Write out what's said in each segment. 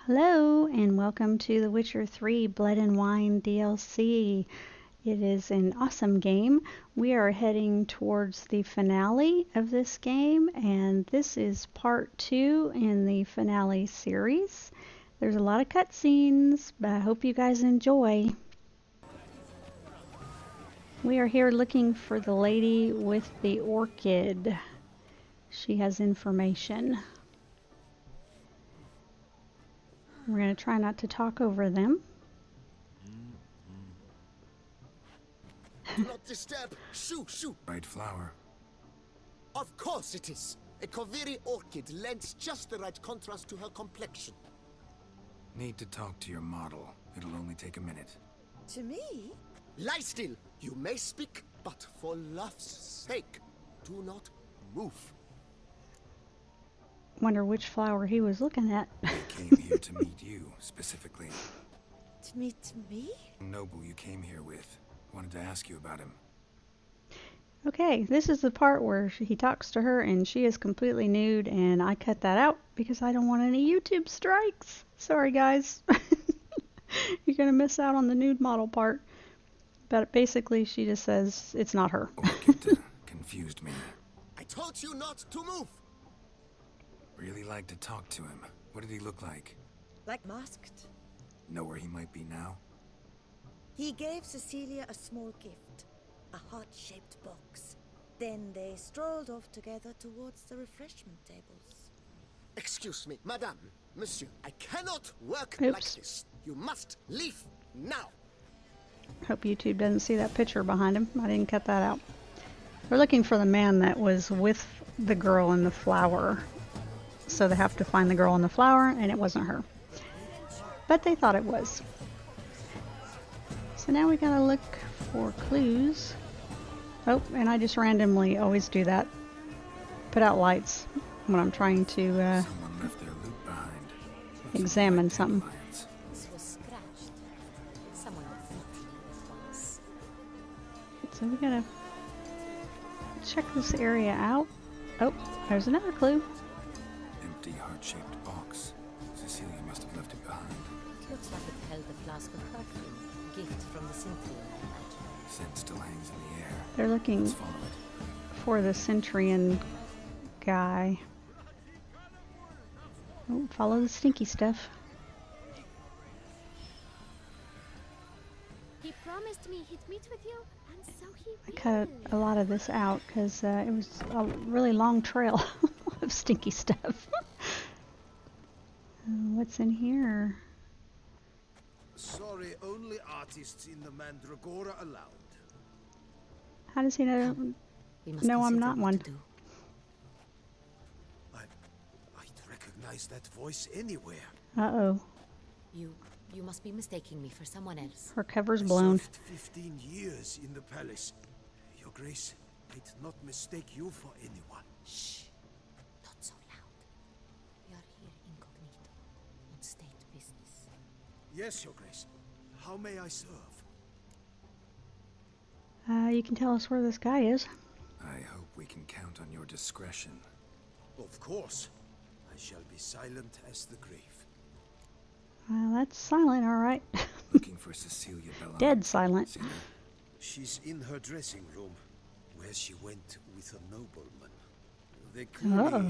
Hello and welcome to The Witcher 3 Blood and Wine DLC. It is an awesome game. We are heading towards the finale of this game, and this is part 2 in the finale series. There's a lot of cutscenes, but I hope you guys enjoy. We are here looking for the lady with the orchid. She has information. We're going to try not to talk over them. Do not disturb. Shoo, shoo. Right flower. Of course it is. A Koviri orchid lends just the right contrast to her complexion. Need to talk to your model. It'll only take a minute. To me? Lie still. You may speak, but for love's sake, do not move. Wonder which flower he was looking at. I came here to meet you, specifically. To meet me? Noble you came here with. Wanted to ask you about him. Okay, this is the part where he talks to her and she is completely nude, and I cut that out because I don't want any YouTube strikes. Sorry guys. You're gonna miss out on the nude model part. But basically she just says it's not her. Orchid confused me. I told you not to move. Really like to talk to him. What did he look like? Like masked. Know where he might be now? He gave Cecilia a small gift, a heart-shaped box. Then they strolled off together towards the refreshment tables. Excuse me, madame, monsieur. I cannot work Oops. like this. You must leave now. Hope YouTube doesn't see that picture behind him. I didn't cut that out. We're looking for the man that was with the girl in the flower. So they have to find the girl in the flower, and it wasn't her. But they thought it was. So now we gotta look for clues. Oh, and I just randomly always do that. Put out lights when I'm trying to Someone left their loot behind. examine something. Lions. This was scratched. Someone was eating it once. So we gotta check this area out. Oh, there's another clue. Empty heart-shaped box. Cecilia must have left it behind. It looks like it held a flask of perfume. Gift from the Cintra, I imagine. Scent still hangs in the air. They're looking Let's follow it. for the Centurion guy. Oh, follow the stinky stuff. He promised me he'd meet with you, and so he I cut a lot of this out because it was a really long trail of stinky stuff. What's in here? Sorry, only artists in the Mandragora allowed. How does he know? We must No, I'm consider not what one. to do. I'd recognize that voice anywhere. Uh-oh. You must be mistaking me for someone else. Her cover's I blown. served 15 years in the palace. Your Grace, I'd not mistake you for anyone. Shh. Not so loud. We are here incognito, on state business. Yes, Your Grace. How may I serve? You can tell us where this guy is. I hope we can count on your discretion. Of course. I shall be silent as the grave. Well, that's silent, all right. Looking for Cecilia Bellam. Dead silent. Seen her? She's in her dressing room, where she went with a nobleman. They clearly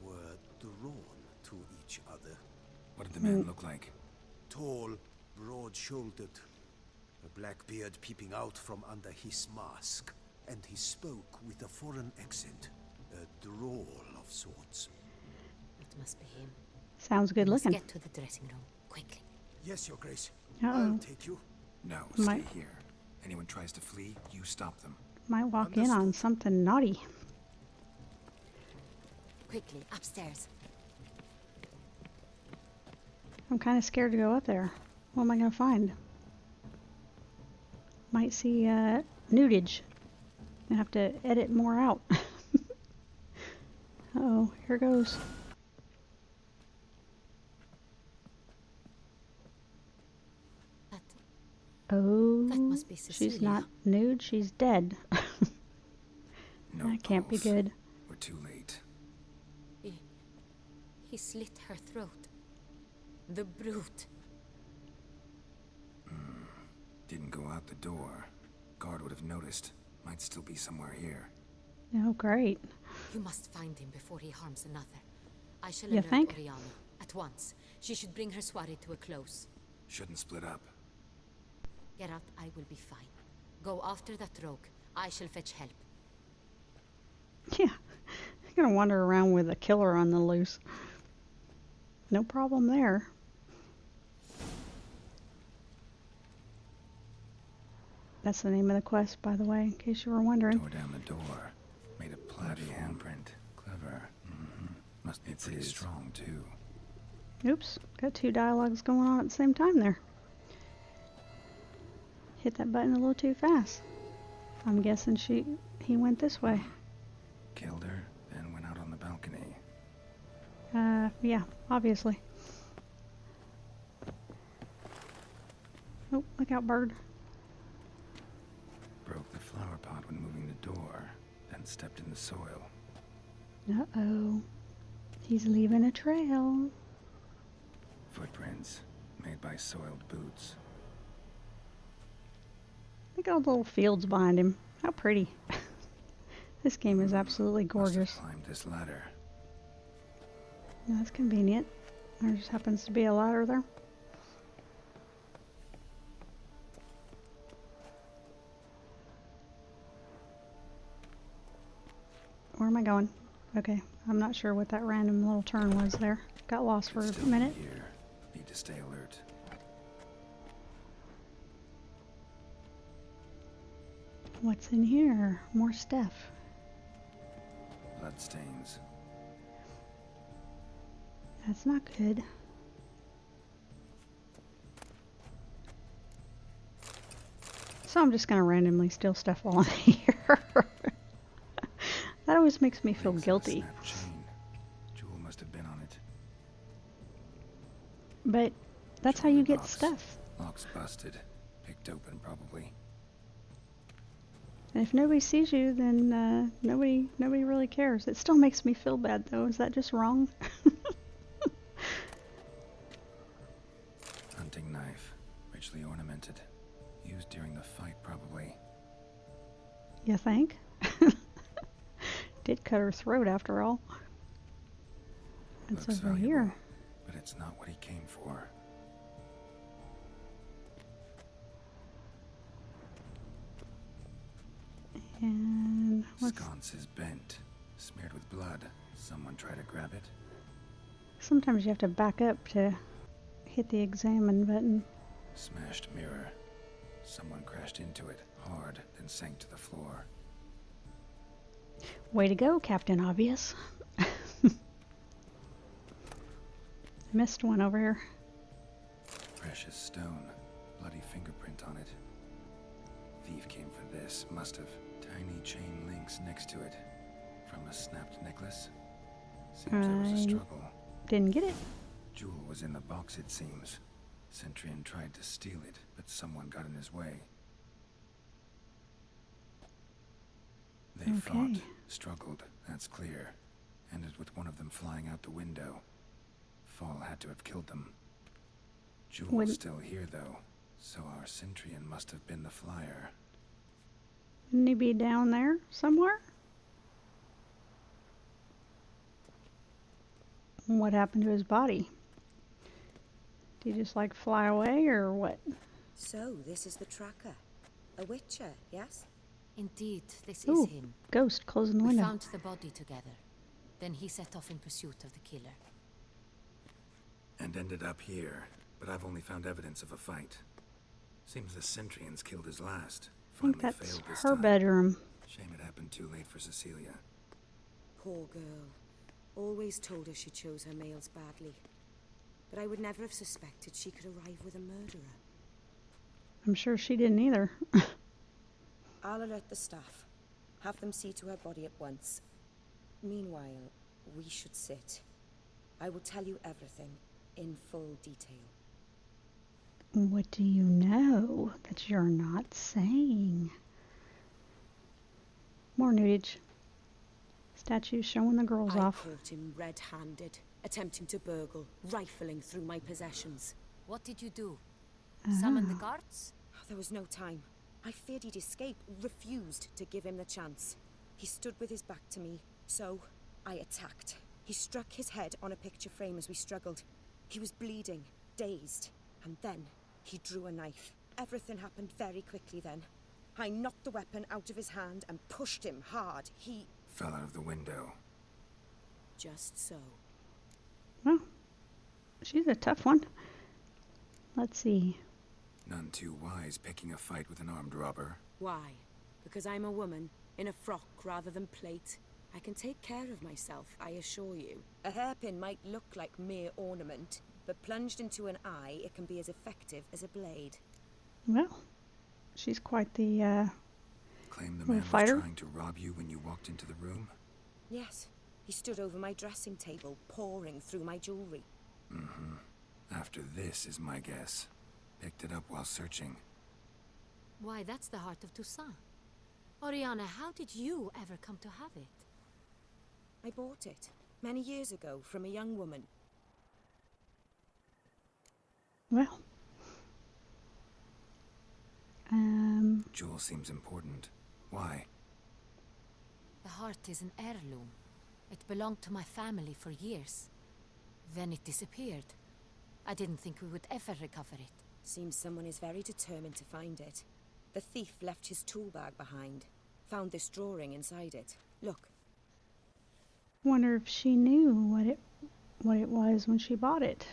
were drawn to each other. What did the man look like? Tall, broad-shouldered, a black beard peeping out from under his mask, and he spoke with a foreign accent, a drawl of sorts. It must be him. Sounds good We must looking. get to the dressing room, quickly. Yes, Your Grace. Uh-oh. I'll take you. No, Might- stay here. Anyone tries to flee, you stop them. Might walk in on something naughty. Quickly, upstairs. I'm kind of scared to go up there. What am I going to find? Might see nudage. I have to edit more out. Uh-oh, here goes. That Oh, must be she's Cecilia. not nude, she's dead. No That can't be pulse. good. We're too late. He slit her throat. The brute. Didn't go out the door. Guard would have noticed. Might still be somewhere here. Oh, great. You must find him before he harms another. I shall You alert think? Oriana at once. She should bring her soiree to a close. Shouldn't split up. Geralt, I will be fine. Go after that rogue. I shall fetch help. Yeah. I'm gonna wander around with a killer on the loose. No problem there. That's the name of the quest, by the way, in case you were wondering. Tore down the door. Made a bloody handprint. Clever. Must be pretty strong, too. Oops, got two dialogues going on at the same time there. Hit that button a little too fast. I'm guessing he went this way. Killed her, then went out on the balcony. Yeah, obviously. Oh, look out, bird. Broke the flower pot when moving the door, then stepped in the soil. Uh-oh. He's leaving a trail. Footprints, made by soiled boots. Look at all the little fields behind him. How pretty. This game is absolutely Must gorgeous. have climbed this ladder. Yeah, that's convenient. There just happens to be a ladder there. Where am I going? Okay, I'm not sure what that random little turn was there. Got lost for Could a still be minute. Here. Need to stay alert. What's in here? More stuff. Bloodstains. That's not good. So I'm just gonna randomly steal stuff while I'm here. That always makes me feel Links of a guilty. snapped chain. Jewel must have been on it. But that's how Jewelry you get box. stuff. Lock's busted. Picked open, probably. And if nobody sees you, then nobody really cares. It still makes me feel bad, though. Is that just wrong? Hunting knife. Richly ornamented. Used during the fight, probably. You think? Did cut her throat after all. It's Looks over valuable, here. but it's not what he came for. And what's... Sconce is bent. Smeared with blood. Someone try to grab it? Sometimes you have to back up to hit the examine button. Smashed mirror. Someone crashed into it hard, then sank to the floor. Way to go, Captain Obvious. Missed one over here. Precious stone. Bloody fingerprint on it. Thief came for this. Must have. Tiny chain links next to it. From a snapped necklace. Seems there was a struggle. Didn't get it. Jewel was in the box, it seems. Centurion tried to steal it, but someone got in his way. They fought, struggled, that's clear. Ended with one of them flying out the window. Fall had to have killed them. Jewel's still here, though, so our Cintrian must have been the flyer. Wouldn't he be down there somewhere? What happened to his body? Did he just like fly away or what? So, this is the tracker. A witcher, yes? Indeed, this Ooh, is him. ghost closing the We window. found the body together. Then he set off in pursuit of the killer. And ended up here, but I've only found evidence of a fight. Seems the Centurions killed his last. I think Finally that's failed this her time. bedroom. Shame it happened too late for Cecilia. Poor girl. Always told her she chose her males badly. But I would never have suspected she could arrive with a murderer. I'm sure she didn't either. I'll alert the staff. Have them see to her body at once. Meanwhile, we should sit. I will tell you everything, in full detail. What do you know that you're not saying? More nudage. Statues showing the girls I off. caught him red-handed, attempting to burgle, rifling through my possessions. What did you do? Summon the guards? There was no time. I feared he'd escape, refused to give him the chance. He stood with his back to me, so I attacked. He struck his head on a picture frame as we struggled. He was bleeding, dazed, and then he drew a knife. Everything happened very quickly then. I knocked the weapon out of his hand and pushed him hard. He fell out of the window. Just so. Well, she's a tough one. Let's see. None too wise picking a fight with an armed robber. Why? Because I'm a woman, in a frock rather than plate. I can take care of myself, I assure you. A hairpin might look like mere ornament, but plunged into an eye, it can be as effective as a blade. Well, she's quite the Claim the man was fighter. trying to rob you when you walked into the room? Yes. He stood over my dressing table, pouring through my jewelry. Mm-hmm. After this is my guess. Picked it up while searching. Why, that's the heart of Toussaint. Oriana, how did you ever come to have it? I bought it, many years ago, from a young woman. Well. Jewel seems important. Why? The heart is an heirloom. It belonged to my family for years. Then it disappeared. I didn't think we would ever recover it. Seems someone is very determined to find it. The thief left his tool bag behind. Found this drawing inside it. Look. Wonder if she knew what it was when she bought it.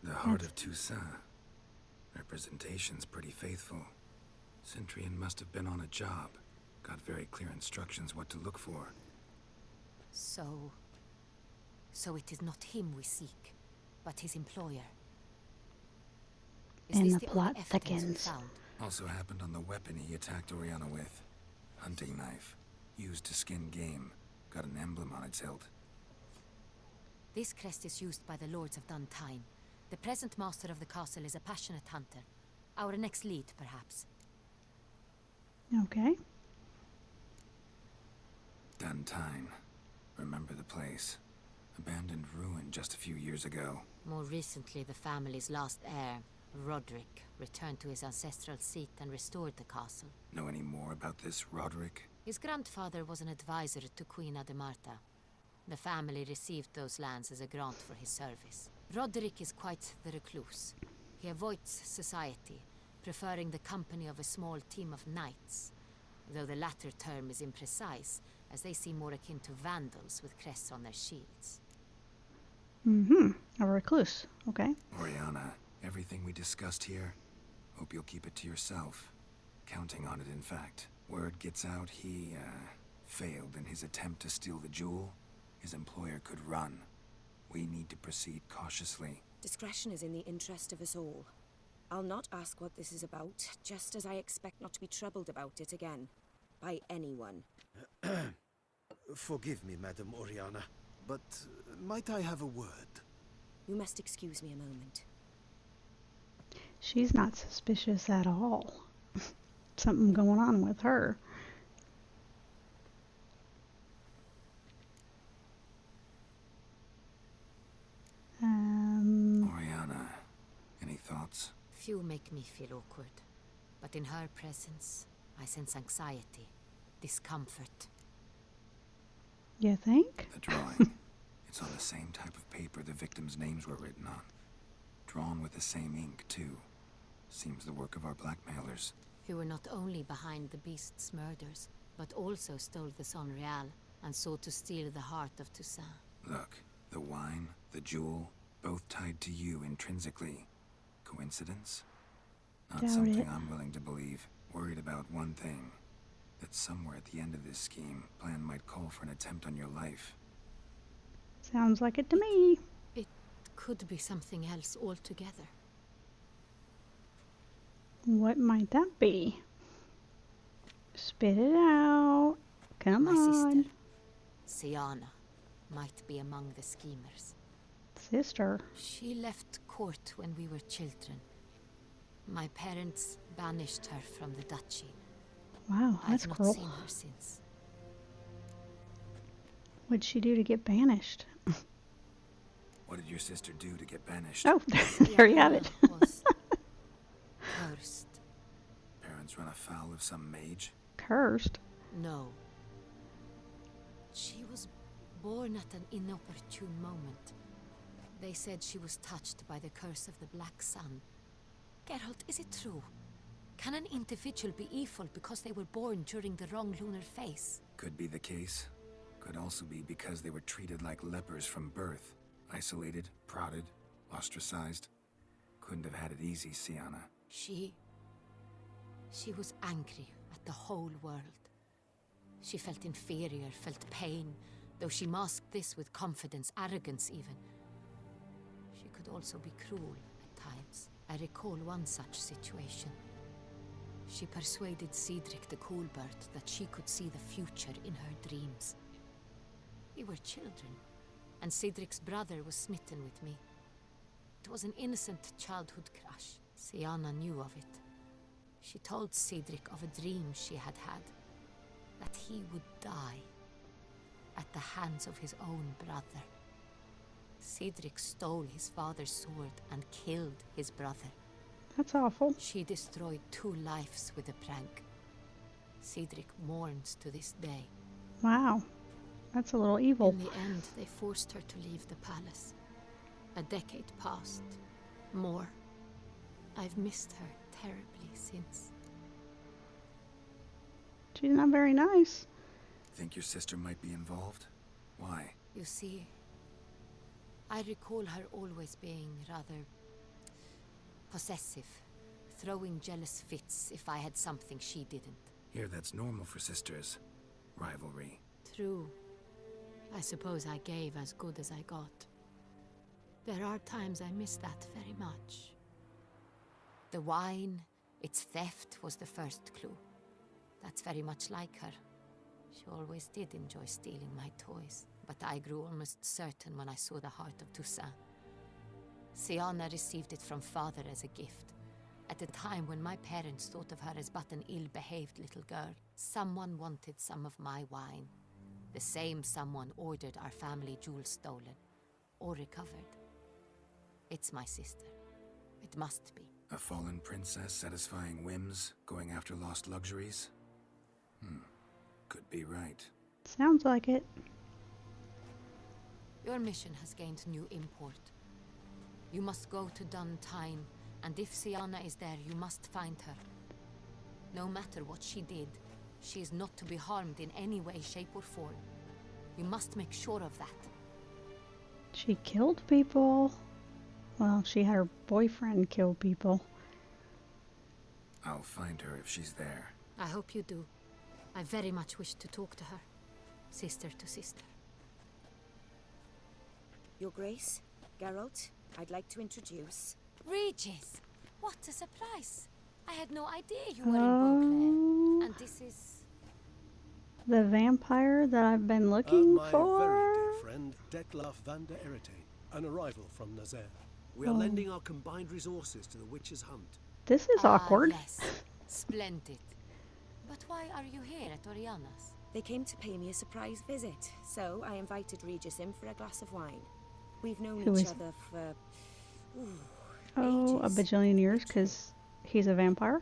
The heart of Toussaint. Representation's pretty faithful. Cintrian must have been on a job. Got very clear instructions what to look for. So it is not him we seek, but his employer. Is And this the the plot only evidence we thickens. found? Also happened on the weapon he attacked Oriana with. Hunting knife. Used to skin game. Got an emblem on its hilt. This crest is used by the Lords of Duntine. The present master of the castle is a passionate hunter. Our next lead, perhaps. Okay. Duntine. Remember the place. Abandoned ruin just a few years ago. More recently, the family's last heir, Roderick, returned to his ancestral seat and restored the castle. Know any more about this Roderick? His grandfather was an advisor to Queen Ademarta. The family received those lands as a grant for his service. Roderick is quite the recluse. He avoids society, preferring the company of a small team of knights, though the latter term is imprecise, as they seem more akin to vandals with crests on their shields. A recluse. Okay. Oriana, everything we discussed here, hope you'll keep it to yourself. Counting on it, in fact. Word gets out he, failed in his attempt to steal the jewel. His employer could run. We need to proceed cautiously. Discretion is in the interest of us all. I'll not ask what this is about, just as I expect not to be troubled about it again. By anyone. Forgive me, Madam Oriana, but might I have a word? You must excuse me a moment. She's not suspicious at all. Something going on with her. Oriana, any thoughts? Few make me feel awkward, but in her presence, I sense anxiety, discomfort. You think? The drawing. It's on the same type of paper the victims' names were written on. Drawn with the same ink, too. Seems the work of our blackmailers. Who were not only behind the beast's murders, but also stole the Son Real and sought to steal the heart of Toussaint. Look, the wine, the jewel, both tied to you intrinsically. Coincidence? Not Doubt something it. I'm willing to believe. Worried about one thing. That somewhere at the end of this scheme, plan might call for an attempt on your life. Sounds like it to me. It could be something else altogether. What might that be? Spit it out. Come My on. sister, Siana, might be among the schemers. Sister. She left court when we were children. My parents banished her from the duchy. Wow, that's I've not cruel. seen her since. What'd she do to get banished? What did your sister do to get banished? Oh, there you have it. Was cursed. Parents run afoul of some mage? Cursed? No. She was born at an inopportune moment. They said she was touched by the curse of the Black Sun. Geralt, is it true? Can an individual be evil because they were born during the wrong lunar phase? Could be the case. Could also be because they were treated like lepers from birth. Isolated, prodded, ostracized. Couldn't have had it easy, Sienna. She was angry at the whole world. She felt inferior, felt pain, though she masked this with confidence, arrogance even. She could also be cruel at times. I recall one such situation. She persuaded Cedric the Coolbird that she could see the future in her dreams. We were children, and Cedric's brother was smitten with me. It was an innocent childhood crush. Sienna knew of it. She told Cedric of a dream she had had, that he would die at the hands of his own brother. Cedric stole his father's sword and killed his brother. That's awful. She destroyed 2 lives with a prank. Cedric mourns to this day. Wow. That's a little evil. In the end, they forced her to leave the palace. A decade passed. More. I've missed her terribly since. She's not very nice. Think your sister might be involved? Why? You see, I recall her always being rather possessive, throwing jealous fits if I had something she didn't. Here, that's normal for sisters. Rivalry. True. I suppose I gave as good as I got. There are times I miss that very much. The wine, its theft, was the first clue. That's very much like her. She always did enjoy stealing my toys, but I grew almost certain when I saw the heart of Toussaint. Sienna received it from father as a gift. At a time when my parents thought of her as but an ill-behaved little girl, someone wanted some of my wine. The same someone ordered our family jewels stolen, or recovered. It's my sister. It must be. A fallen princess satisfying whims, going after lost luxuries? Could be right. Sounds like it. Your mission has gained new import. You must go to Duntine, and if Sienna is there, you must find her. No matter what she did, she is not to be harmed in any way, shape, or form. You must make sure of that. She killed people. Well, she had her boyfriend kill people. I'll find her if she's there. I hope you do. I very much wish to talk to her. Sister to sister. Your Grace, Geralt, I'd like to introduce... Regis! What a surprise! I had no idea you were in Beauclair. And this is... the vampire that I've been looking my for. very dear friend, Detlaf van der Erite, an arrival from Nazaire. We are lending our combined resources to the witch's hunt. This is awkward. Yes. Splendid. But why are you here at Oriana's? They came to pay me a surprise visit, so I invited Regis in for a glass of wine. We've known Who each is- other for... Oh, a ages. bajillion years, because he's a vampire?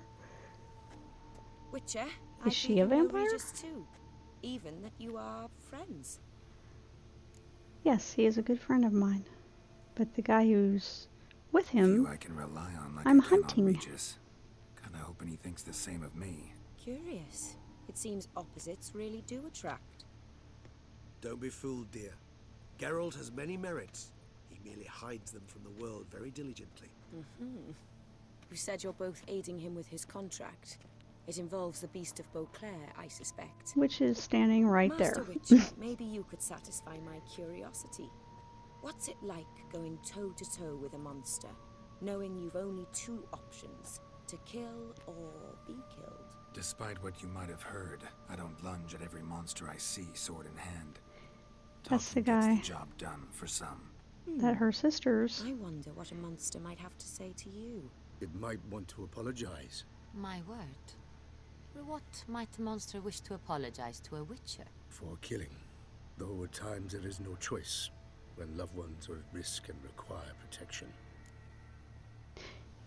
Witcher, Is she a think you know vampire? Regis too, even that you are friends. Yes, he is a good friend of mine. But the guy who's with him, Few I can rely on like I'm I can hunting. on Regis. Kinda hoping he thinks the same of me. Curious. It seems opposites really do attract. Don't be fooled, dear. Geralt has many merits. He merely hides them from the world very diligently. You said you're both aiding him with his contract. It involves the Beast of Beauclair, I suspect. which is standing right Master there. Witcher, maybe you could satisfy my curiosity. What's it like going toe-to-toe with a monster, knowing you've only 2 options, to kill or be killed? Despite what you might have heard, I don't lunge at every monster I see sword in hand. That's the Talking guy. gets the job done for some. That her sisters. I wonder what a monster might have to say to you. It might want to apologize. My word. What might a monster wish to apologize to a witcher? For killing. Though at times there is no choice when loved ones are at risk and require protection.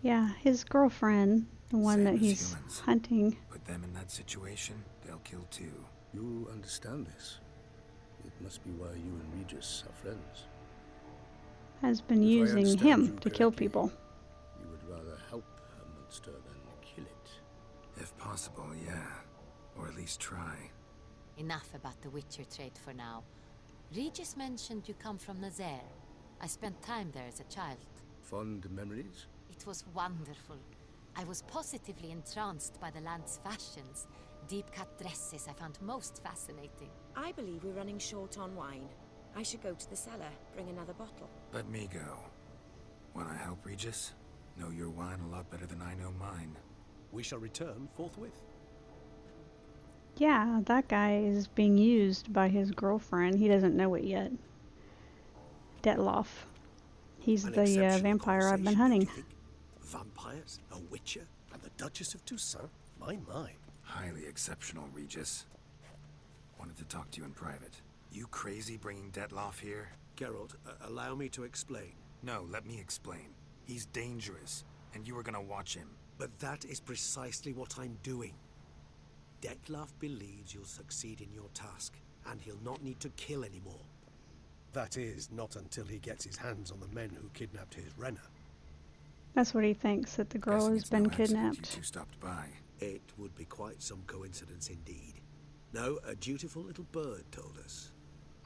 Yeah, his girlfriend, the one Same that as he's humans. hunting. Put them in that situation, they'll kill too. You understand this. It must be why you and Regis are friends. Has been If I using understand him you to kill correctly, people. You would rather help a monster than kill it. If possible, yeah. Or at least try. Enough about the Witcher trade for now. Regis mentioned you come from Nazaire. I spent time there as a child. Fond memories? It was wonderful. I was positively entranced by the land's fashions. Deep-cut dresses I found most fascinating. I believe we're running short on wine. I should go to the cellar, bring another bottle. Let me go. Wanna help, Regis? Know your wine a lot better than I know mine. We shall return forthwith. Yeah, that guy is being used by his girlfriend. He doesn't know it yet. Detloff. He's An the exceptional vampire I've been conversation, hunting. don't you think? Vampires, a witcher, and the Duchess of Toussaint? My. Highly exceptional, Regis. Wanted to talk to you in private. You crazy bringing Detloff here? Geralt, allow me to explain. No, let me explain. He's dangerous, and you were gonna watch him. But that is precisely what I'm doing. Detloff believes you'll succeed in your task, and he'll not need to kill anymore. That is, not until he gets his hands on the men who kidnapped his Renna. That's what he thinks, that the girl Guessing has it's no been accident kidnapped. You two stopped by. It would be quite some coincidence indeed. No, a dutiful little bird told us.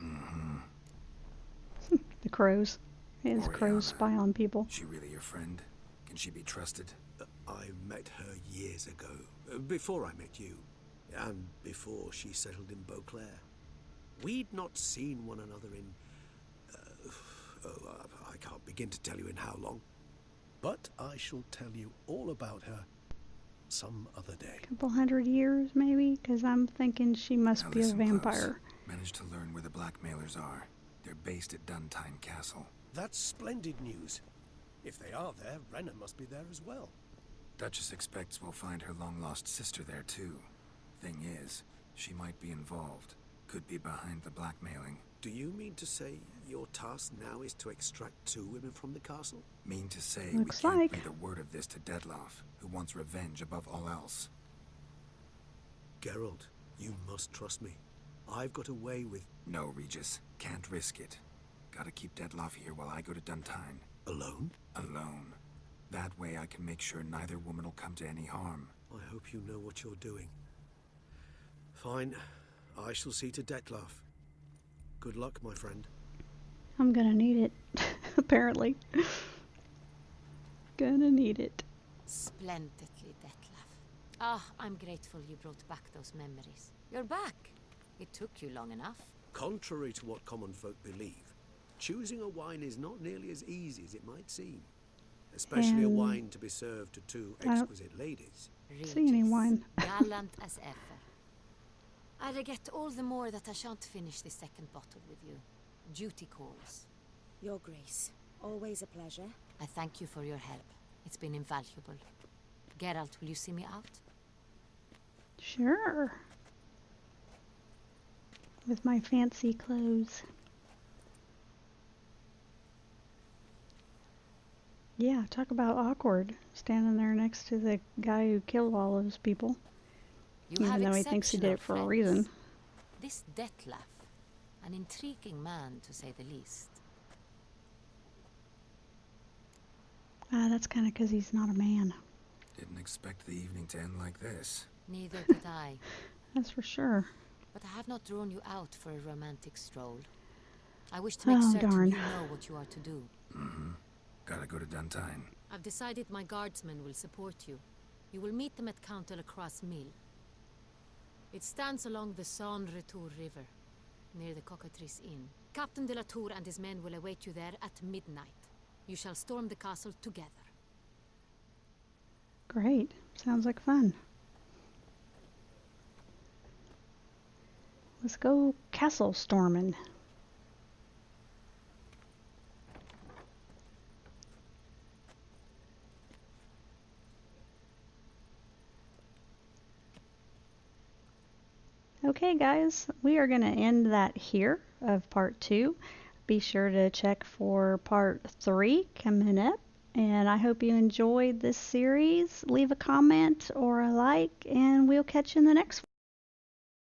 Mm-hmm. The crows. His Oriana. crows spy on people. She really your friend? Can she be trusted? I met her years ago, before I met you, and before she settled in Beauclair. We'd not seen one another in... I can't begin to tell you in how long. But I shall tell you all about her some other day. Couple 100 years, maybe? Because I'm thinking she must Now be a listen vampire. close. Managed to learn where the blackmailers are. They're based at Duntine Castle. That's splendid news. If they are there, Renna must be there as well. Duchess expects we'll find her long-lost sister there, too. Thing is, she might be involved. Could be behind the blackmailing. Do you mean to say your task now is to extract 2 women from the castle? Mean to say Looks we can't like. breathe a word of this to Detloff, who wants revenge above all else. Geralt, you must trust me. I've got away with... No, Regis. Can't risk it. Gotta keep Detloff here while I go to Duntine. Alone? Alone. That way I can make sure neither woman will come to any harm. I hope you know what you're doing. Fine. I shall see to Detloff. Good luck, my friend. I'm gonna need it, apparently. Gonna need it. Splendidly, Detlaff. Ah, I'm grateful you brought back those memories. You're back. It took you long enough. Contrary to what common folk believe, choosing a wine is not nearly as easy as it might seem. Especially a wine to be served to 2 exquisite ladies. See any wine. Gallant as ever. I regret all the more that I shan't finish this second bottle with you. Duty calls. Your Grace, always a pleasure. I thank you for your help. It's been invaluable. Geralt, will you see me out? Sure. With my fancy clothes. Yeah, talk about awkward. Standing there next to the guy who killed all those people. You have Even though he thinks he did it for a exceptional reason. friends. This Detlaff, an intriguing man to say the least. That's kind of because he's not a man. Didn't expect the evening to end like this. Neither did I. That's for sure. But I have not drawn you out for a romantic stroll. I wish to make Oh, certain darn. you know what you are to do. Mm-hmm. Gotta go to Duntine. I've decided my guardsmen will support you. You will meet them at Count Delacroix' mill. It stands along the San Retour River, near the Cockatrice Inn. Captain de la Tour and his men will await you there at midnight. You shall storm the castle together. Great. Sounds like fun. Let's go castle storming. Okay, guys, we are going to end that here. of part 2. Be sure to check for part 3 coming up. And I hope you enjoyed this series. Leave a comment or a like, and we'll catch you in the next one.